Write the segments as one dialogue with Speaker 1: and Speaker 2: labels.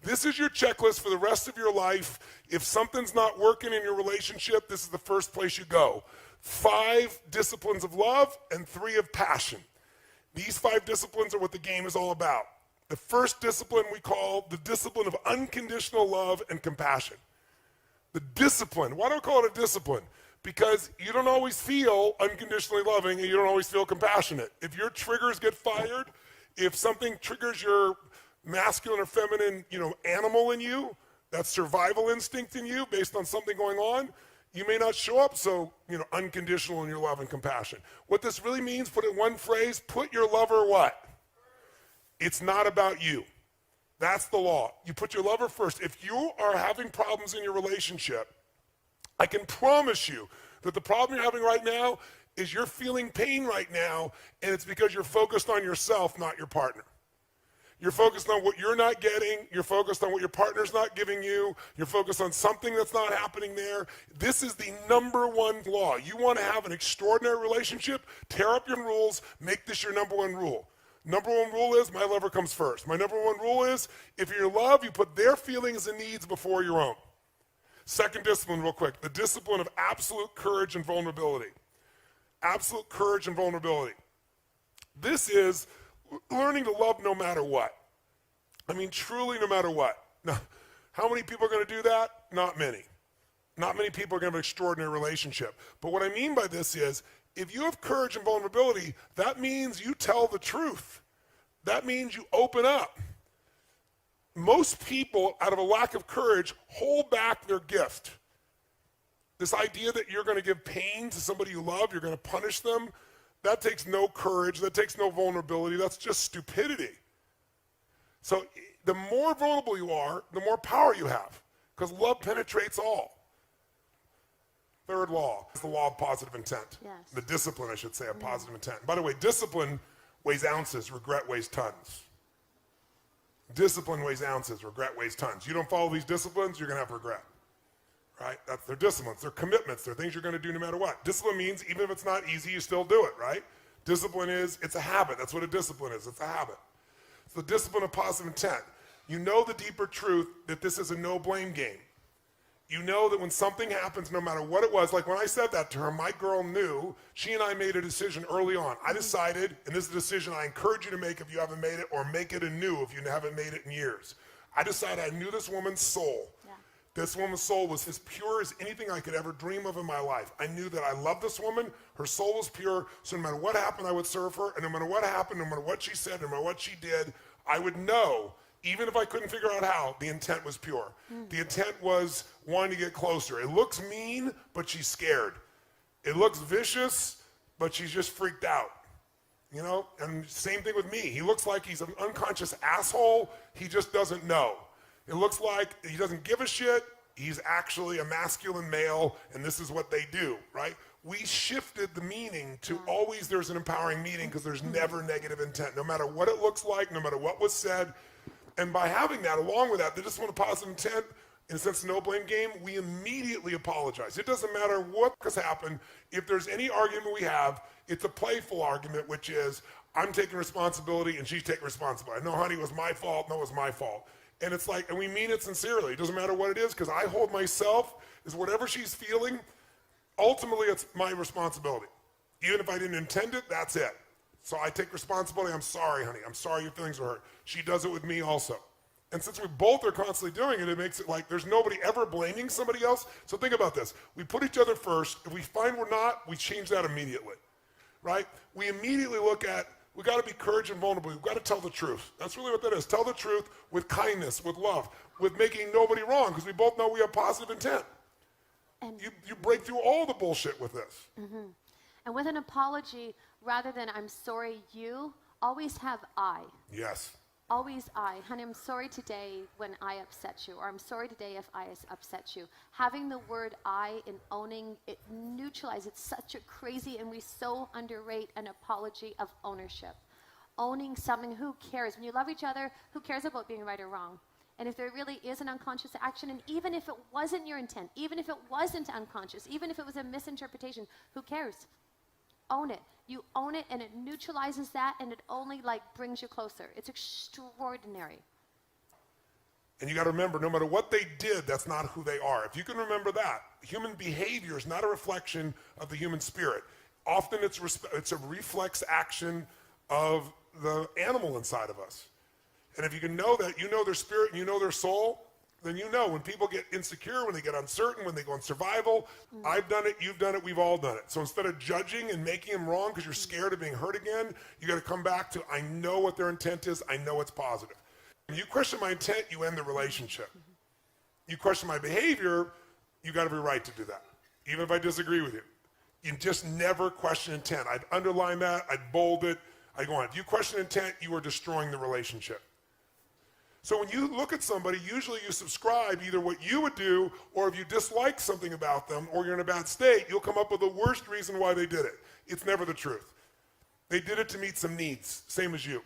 Speaker 1: This is your checklist for the rest of your life. If something's not working in your relationship, this is the first place you go. 5 disciplines of love and 3 of passion. These 5 disciplines are what the game is all about. The first discipline we call the discipline of unconditional love and compassion. The discipline, why do I call it a discipline? Because you don't always feel unconditionally loving and you don't always feel compassionate. If your triggers get fired, if something triggers your masculine or feminine, animal in you, that survival instinct in you based on something going on, you may not show up so, unconditional in your love and compassion. What this really means, put it in one phrase, put your lover what? It's not about you. That's the law. You put your lover first. If you are having problems in your relationship, I can promise you that the problem you're having right now is you're feeling pain right now, and it's because you're focused on yourself, not your partner. You're focused on what you're not getting. You're focused on what your partner's not giving you. You're focused on something that's not happening there. This is the number one law. You want to have an extraordinary relationship, tear up your rules, make this your number one rule. Number one rule is my lover comes first. My number one rule is if you're in love, you put their feelings and needs before your own. Second discipline, real quick, the discipline of absolute courage and vulnerability. Absolute courage and vulnerability. This is learning to love no matter what. I mean, truly no matter what. Now, how many people are going to do that? Not many. Not many people are going to have an extraordinary relationship. But what I mean by this is, if you have courage and vulnerability, that means you tell the truth. That means you open up. Most people, out of a lack of courage, hold back their gift. This idea that you're going to give pain to somebody you love, you're going to punish them, that takes no courage, that takes no vulnerability, that's just stupidity. So the more vulnerable you are, the more power you have, because love penetrates all. Third law is the law of positive intent.
Speaker 2: Yes.
Speaker 1: The discipline, I should say, of positive intent. By the way, discipline weighs ounces, regret weighs tons. Discipline weighs ounces, regret weighs tons. You don't follow these disciplines, you're going to have regret. Right? They're disciplines, they're commitments, they're things you're going to do no matter what. Discipline means even if it's not easy, you still do it, right? Discipline is, it's a habit. That's what a discipline is, it's a habit. It's the discipline of positive intent. You know the deeper truth that this is a no-blame game. You know that when something happens, no matter what it was, like when I said that to her, my girl knew, she and I made a decision early on. I decided, and this is a decision I encourage you to make if you haven't made it, or make it anew if you haven't made it in years. I decided I knew this woman's soul. Yeah. This woman's soul was as pure as anything I could ever dream of in my life. I knew that I loved this woman, her soul was pure, so no matter what happened, I would serve her, and no matter what happened, no matter what she said, no matter what she did, I would know, even if I couldn't figure out how, the intent was pure. The intent was wanting to get closer. It looks mean, but she's scared. It looks vicious, but she's just freaked out. And same thing with me. He looks like he's an unconscious asshole. He just doesn't know. It looks like he doesn't give a shit. He's actually a masculine male, and this is what they do, right? We shifted the meaning to always there's an empowering meaning because there's never negative intent, no matter what it looks like, no matter what was said. And by having that, along with that, they just want a positive intent, in a sense, no blame game, we immediately apologize. It doesn't matter what has happened. If there's any argument we have, it's a playful argument, which is, I'm taking responsibility and she's taking responsibility. No, honey, it was my fault. No, it was my fault. And it's like, and we mean it sincerely. It doesn't matter what it is, because I hold myself as whatever she's feeling, ultimately it's my responsibility. Even if I didn't intend it, that's it. So I take responsibility. I'm sorry, honey. I'm sorry your feelings were hurt. She does it with me also. And since we both are constantly doing it, it makes it like there's nobody ever blaming somebody else. So think about this. We put each other first. If we find we're not, we change that immediately, right? We immediately look at, we got to be courage and vulnerable. We've got to tell the truth. That's really what that is. Tell the truth with kindness, with love, with making nobody wrong, because we both know we have positive intent. And you break through all the bullshit with this.
Speaker 2: Mm-hmm. And with an apology, rather than I'm sorry you, always have I.
Speaker 1: Yes.
Speaker 2: Always I. Honey, I'm sorry today when I upset you, or I'm sorry today if I upset you. Having the word I in owning, it neutralizes. It's such a crazy, and we so underrate an apology of ownership. Owning something, who cares? When you love each other, who cares about being right or wrong? And if there really is an unconscious action, and even if it wasn't your intent, even if it wasn't unconscious, even if it was a misinterpretation, who cares? Own it. You own it, and it neutralizes that, and it only brings you closer. It's extraordinary.
Speaker 1: And you got to remember, no matter what they did, that's not who they are. If you can remember that, human behavior is not a reflection of the human spirit. Often it's a reflex action of the animal inside of us. And if you can know that, you know their spirit and you know their soul, then you know when people get insecure, when they get uncertain, when they go in survival, I've done it, you've done it, we've all done it. So instead of judging and making them wrong because you're scared of being hurt again, you got to come back to, I know what their intent is, I know it's positive. When you question my intent, you end the relationship. You question my behavior, you got every right to do that, even if I disagree with you. You just never question intent. I'd underline that, I'd bold it, I'd go on. If you question intent, you are destroying the relationship. So when you look at somebody, usually you subscribe either what you would do, or if you dislike something about them, or you're in a bad state, you'll come up with the worst reason why they did it. It's never the truth. They did it to meet some needs, same as you.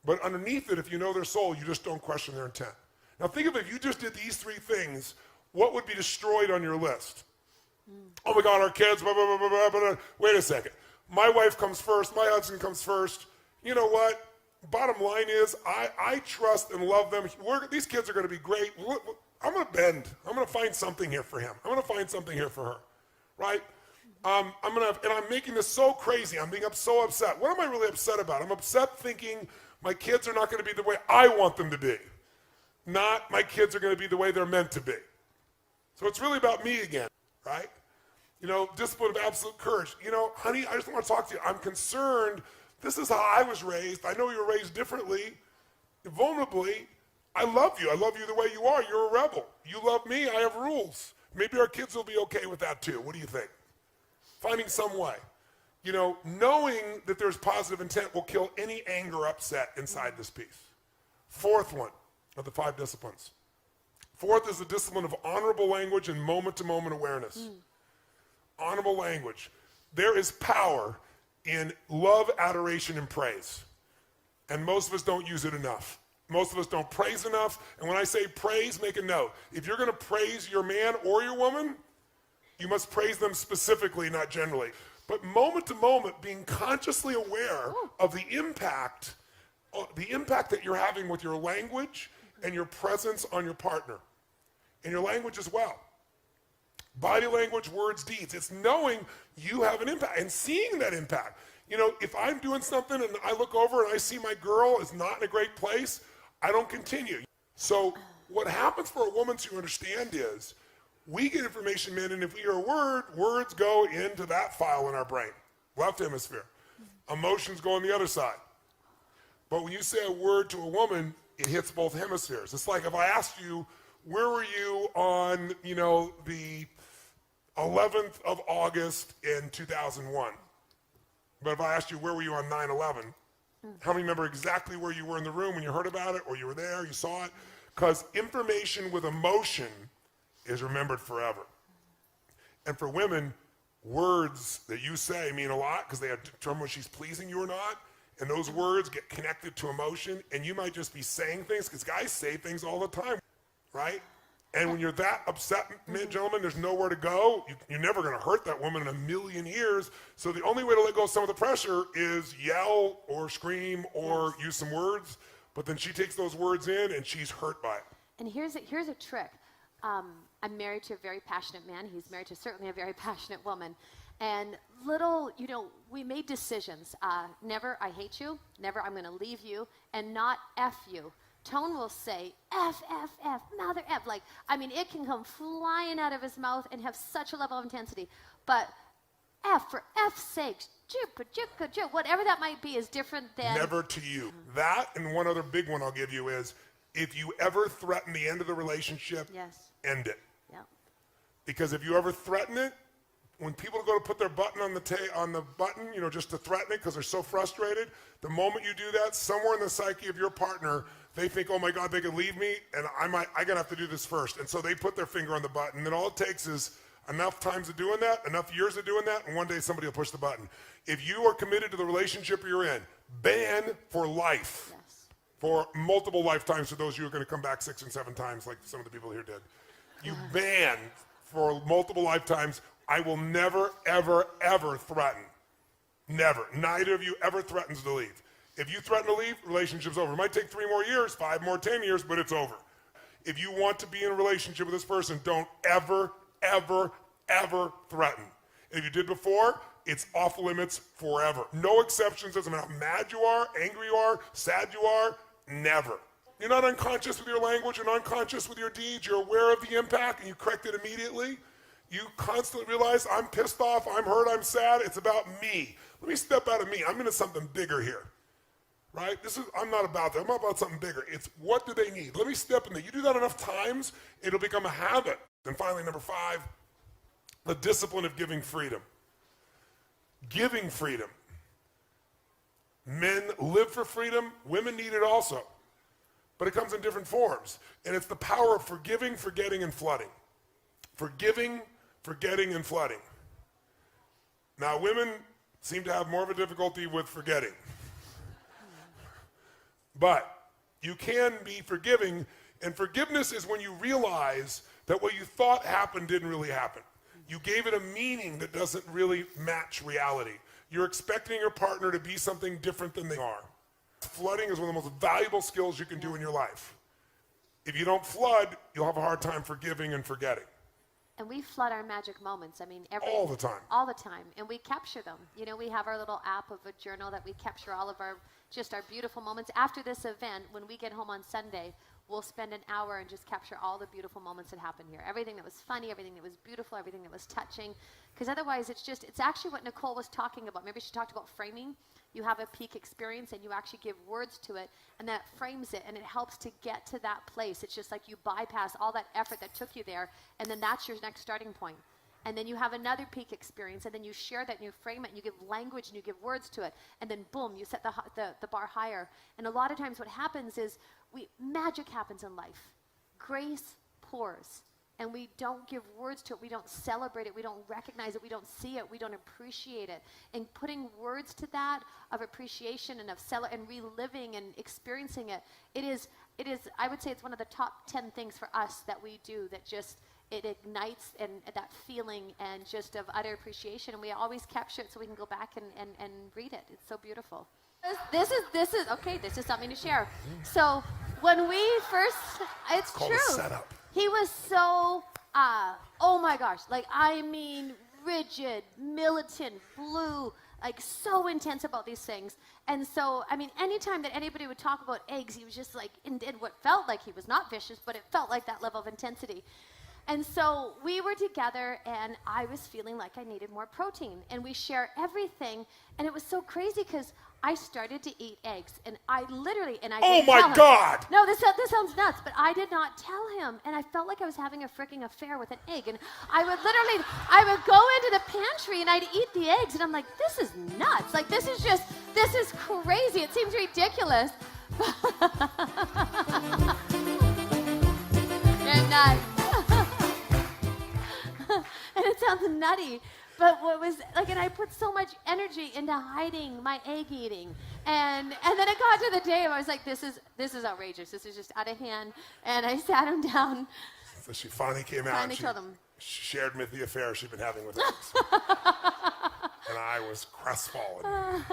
Speaker 1: But underneath it, if you know their soul, you just don't question their intent. Now think of it, if you just did these three things, what would be destroyed on your list? Oh my God, our kids, blah, blah, blah, blah, blah, blah. Wait a second. My wife comes first, my husband comes first. You know what? Bottom line is, I trust and love them. These kids are going to be great. I'm going to bend. I'm going to find something here for him. I'm going to find something here for her, right? And I'm making this so crazy. I'm being so upset. What am I really upset about? I'm upset thinking my kids are not going to be the way I want them to be. Not my kids are going to be the way they're meant to be. So it's really about me again, right? You know, discipline of absolute courage. You know, honey, I just want to talk to you. I'm concerned. This is how I was raised. I know you were raised differently, vulnerably. I love you. I love you the way you are. You're a rebel. You love me. I have rules. Maybe our kids will be okay with that too. What do you think? Finding some way. You know, knowing that there's positive intent will kill any anger, upset inside this piece. Fourth one of the 5 disciplines. Fourth is the discipline of honorable language and moment-to-moment awareness. Honorable language. There is power in love, adoration, and praise. And most of us don't use it enough. Most of us don't praise enough. And when I say praise, make a note. If you're going to praise your man or your woman, you must praise them specifically, not generally. But moment to moment, being consciously aware of the impact that you're having with your language and your presence on your partner. And your language as well. Body language, words, deeds. It's knowing you have an impact and seeing that impact. You know, if I'm doing something and I look over and I see my girl is not in a great place, I don't continue. So what happens for a woman to understand is we get information in, and if we hear a word, words go into that file in our brain, left hemisphere. Emotions go on the other side. But when you say a word to a woman, it hits both hemispheres. It's like if I asked you, where were you on, you know, the 11th of August in 2001. But if I asked you, where were you on 9/11? How many remember exactly where you were in the room when you heard about it, or you were there, you saw it? Because information with emotion is remembered forever. And for women, words that you say mean a lot because they determine whether she's pleasing you or not. And those words get connected to emotion, and you might just be saying things, because guys say things all the time, right? And when you're that upset, gentlemen, there's nowhere to go. You're never going to hurt that woman in a million years. So the only way to let go of some of the pressure is yell or scream or use some words. But then she takes those words in and she's hurt by it.
Speaker 2: And here's a trick. I'm married to a very passionate man. He's married to certainly a very passionate woman. And we made decisions. Never, I hate you. Never, I'm going to leave you. And not F you. Tone will say, F, F, F, mother F. Like, I mean, it can come flying out of his mouth and have such a level of intensity. But F, for F's sake, whatever that might be is different than...
Speaker 1: Never to you. That, and one other big one I'll give you is, if you ever threaten the end of the relationship, end it.
Speaker 2: Yeah.
Speaker 1: Because if you ever threaten it, when people go to put their button on the button, you know, just to threaten it because they're so frustrated, the moment you do that, somewhere in the psyche of your partner, they think, oh my God, they could leave me, and I gotta have to do this first. And so they put their finger on the button, and all it takes is enough times of doing that, enough years of doing that, and one day somebody will push the button. If you are committed to the relationship you're in, ban for life.
Speaker 2: Yes.
Speaker 1: For multiple lifetimes, for those of you who are gonna come back 6 and 7 times, like some of the people here did. You ban for multiple lifetimes. I will never, ever, ever threaten. Never. Neither of you ever threatens to leave. If you threaten to leave, relationship's over. It might take 3 more years, 5 more, 10 years, but it's over. If you want to be in a relationship with this person, don't ever, ever, ever threaten. And if you did before, it's off limits forever. No exceptions, doesn't matter how mad you are, angry you are, sad you are, never. You're not unconscious with your language, you're not unconscious with your deeds, you're aware of the impact and you correct it immediately. You constantly realize, I'm pissed off, I'm hurt, I'm sad, it's about me. Let me step out of me, I'm into something bigger here. Right? I'm not about that, I'm about something bigger. It's what do they need? Let me step in there. You do that enough times, it'll become a habit. And finally, number 5, the discipline of giving freedom. Giving freedom. Men live for freedom, women need it also. But it comes in different forms. And it's the power of forgiving, forgetting, and flooding. Forgiving, forgetting, and flooding. Now, women seem to have more of a difficulty with forgetting. But you can be forgiving, and forgiveness is when you realize that what you thought happened didn't really happen. You gave it a meaning that doesn't really match reality. You're expecting your partner to be something different than they are. Flooding is one of the most valuable skills you can do in your life. If you don't flood, you'll have a hard time forgiving and forgetting.
Speaker 2: And we flood our magic moments. I mean,
Speaker 1: all the time.
Speaker 2: All the time. And we capture them. You know, we have our little app of a journal that we capture all of our beautiful moments. After this event, when we get home on Sunday, we'll spend an hour and just capture all the beautiful moments that happened here. Everything that was funny, everything that was beautiful, everything that was touching. Because otherwise, it's actually what Nicole was talking about. Maybe she talked about framing. You have a peak experience and you actually give words to it, and that frames it, and it helps to get to that place. It's just like you bypass all that effort that took you there, and then that's your next starting point. And then you have another peak experience, and then you share that and you frame it and you give language and you give words to it, and then boom, you set the bar higher. And a lot of times what happens is magic happens in life. Grace pours, and we don't give words to it, we don't celebrate it, we don't recognize it, we don't see it, we don't appreciate it. And putting words to that of appreciation and of and reliving and experiencing it, it is, I would say it's one of the top 10 things for us that we do that just, it ignites and that feeling and just of utter appreciation, and we always capture it so we can go back and read it. It's so beautiful. This is something to share. So when we first, it's
Speaker 1: called
Speaker 2: true.
Speaker 1: A setup.
Speaker 2: He was so, oh my gosh, like I mean, rigid, militant, blue, like so intense about these things. And so, I mean, anytime that anybody would talk about eggs, he was just like, and did what felt like he was not vicious, but it felt like that level of intensity. And so we were together, and I was feeling like I needed more protein. And we share everything, and it was so crazy because I started to eat eggs, and I literally, and I didn't tell him.
Speaker 1: Oh my God!
Speaker 2: No, this sounds nuts, but I did not tell him, and I felt like I was having a freaking affair with an egg. And I would go into the pantry, and I'd eat the eggs, and I'm like, this is nuts. Like, this is crazy. It seems ridiculous. You're nuts. And it sounds nutty, but what was like, and I put so much energy into hiding my egg eating, and then it got to the day where I was like, this is outrageous. This is just out of hand. And I sat him down.
Speaker 1: So she finally came out and she shared me the affair she'd been having with eggs. And I was crestfallen.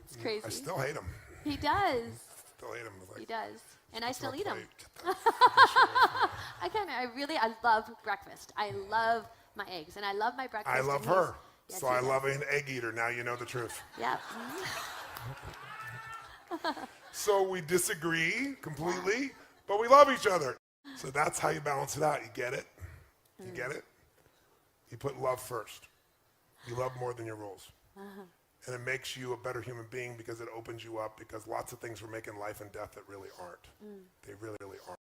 Speaker 2: It's crazy.
Speaker 1: I still hate him.
Speaker 2: He does.
Speaker 1: Still hate him. Like,
Speaker 2: he does. And I still eat them. I love breakfast. I love my eggs, and I love my breakfast.
Speaker 1: I love her.
Speaker 2: Yes,
Speaker 1: so I love an egg eater. Now you know the truth.
Speaker 2: Yeah.
Speaker 1: So we disagree completely, but we love each other. So that's how you balance it out. You get it? You get it? You put love first. You love more than your rules. And it makes you a better human being because it opens you up, because lots of things we're making life and death that really aren't. They really, really aren't.